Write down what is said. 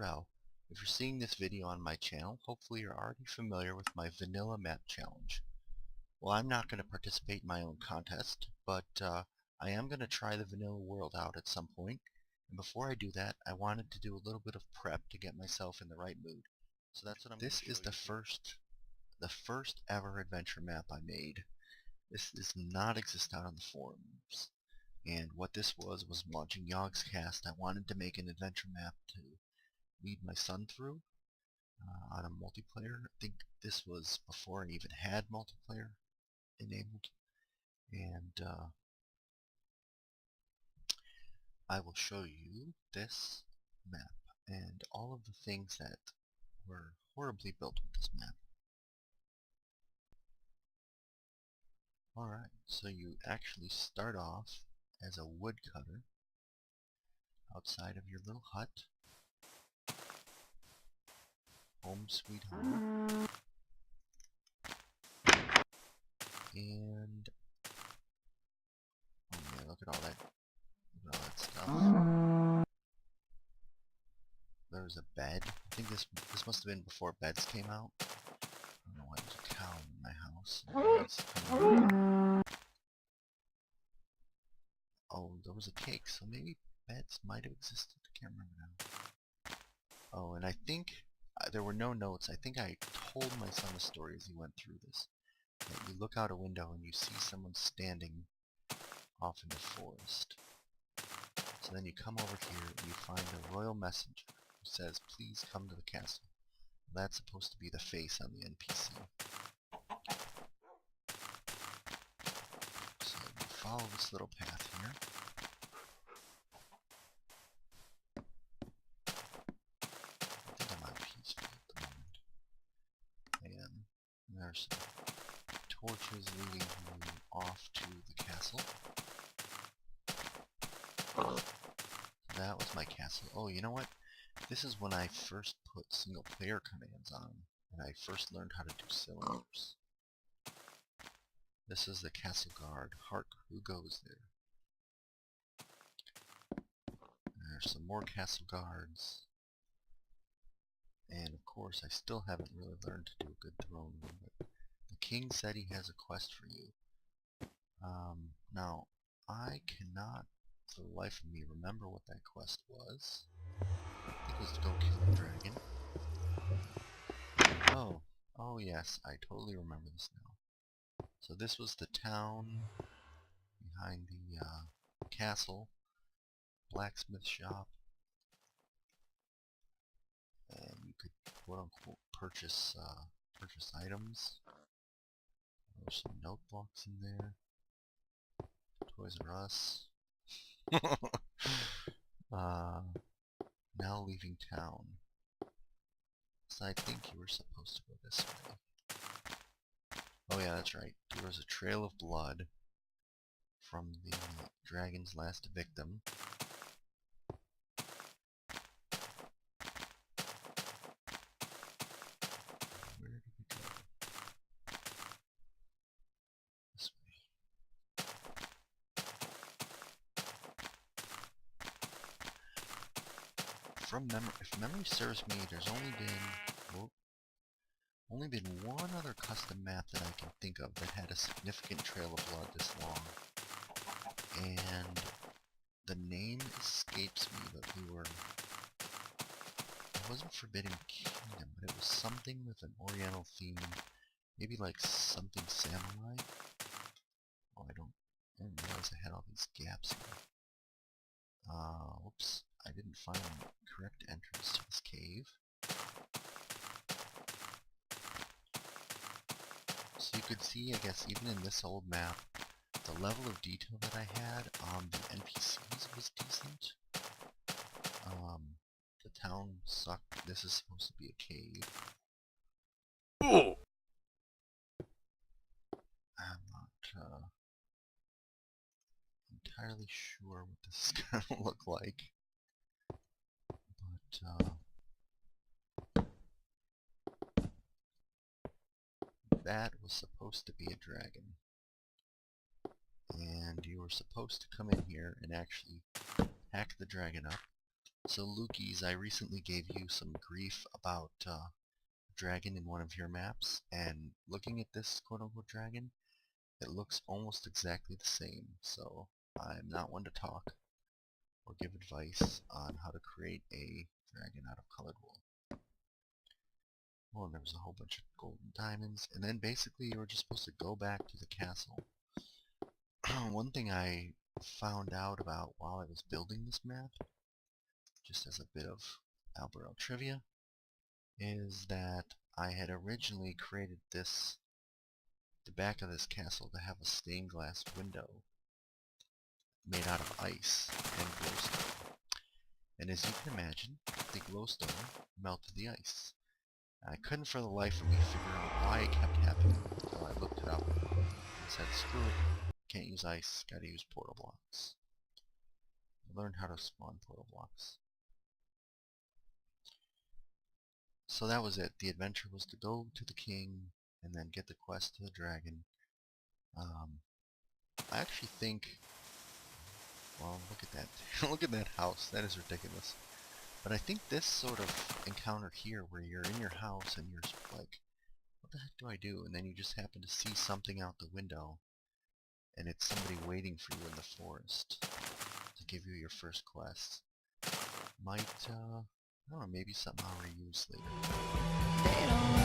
Well, if you're seeing this video on my channel, hopefully you're already familiar with my vanilla map challenge. Well, I'm not going to participate in my own contest, but I am going to try the vanilla world out at some point. And before I do that, I wanted to do a little bit of prep to get myself in the right mood. So that's what I'm. This is the first ever adventure map I made. This does not exist out on the forums. And what this was launching Yogscast. I wanted to make an adventure map to lead my son through on a multiplayer. I think this was before I even had multiplayer enabled. And I will show you this map and all of the things that were horribly built with this map. Alright, so you actually start off as a woodcutter outside of your little hut. Home sweet home. And oh man, look at all that stuff. There's a bed. I think this must have been before beds came out. I don't know why there's a cow in my house. Oh, there was a cake, so maybe beds might have existed. I can't remember now. Oh, and I think there were no notes. I think I told my son the story as he went through this. That you look out a window and you see someone standing off in the forest. So then you come over here and you find a royal messenger who says, "Please come to the castle." That's supposed to be the face on the NPC. So you follow this little path here. I think I'm on peaceful at the moment. And there's some torches leading you off to the castle. That was my castle. Oh, you know what? This is when I first put single player commands on, and I first learned how to do cylinders. This is the castle guard. Hark, who goes there? There's some more castle guards. And of course, I still haven't really learned to do a good throne room, but the king said he has a quest for you. Now, I cannot for the life of me remember what that quest was. I think it was to go kill the dragon. Oh yes, I totally remember this now. So this was the town behind the castle, blacksmith shop, and you could quote-unquote purchase items. There's some note blocks in there. Toys R Us. Now leaving town. So I think you were supposed to go this way. Oh yeah, that's right. There was a trail of blood from the dragon's last victim. Where did we go? This way. From memory, if memory serves me, there's only been one other custom map that I can think of that had a significant trail of blood this long. And the name escapes me, but it wasn't Forbidden Kingdom, but it was something with an Oriental theme. Maybe like something samurai? Oh, I didn't realize I had all these gaps here. Whoops, I didn't find the correct entrance to this cave. So you could see, I guess, even in this old map, the level of detail that I had on the NPCs was decent. The town sucked. This is supposed to be a cave. Oh! I'm not entirely sure what this is gonna look like. But that was supposed to be a dragon. And you were supposed to come in here and actually hack the dragon up So Lukey's, I recently gave you some grief about dragon in one of your maps, and looking at this quote-unquote dragon, it looks almost exactly the same. So I'm not one to talk or give advice on how to create a dragon out of colored wool. Well, and there was a whole bunch of golden diamonds, and then basically you were just supposed to go back to the castle. One thing I found out about while I was building this map, just as a bit of Alberel trivia, is that I had originally created the back of this castle to have a stained glass window made out of ice and glowstone. And as you can imagine, the glowstone melted the ice. I couldn't for the life of me figure out why it kept happening until I looked it up and said, screw it, can't use ice, gotta use portal blocks. I learned how to spawn portal blocks. So that was it. The adventure was to go to the king and then get the quest to the dragon. I actually think, well, look at that. Look at that house. That is ridiculous. But I think this sort of encounter here, where you're in your house and you're like, what the heck do I do? And then you just happen to see something out the window, and it's somebody waiting for you in the forest to give you your first quest. Might, I don't know, maybe something I'll reuse later.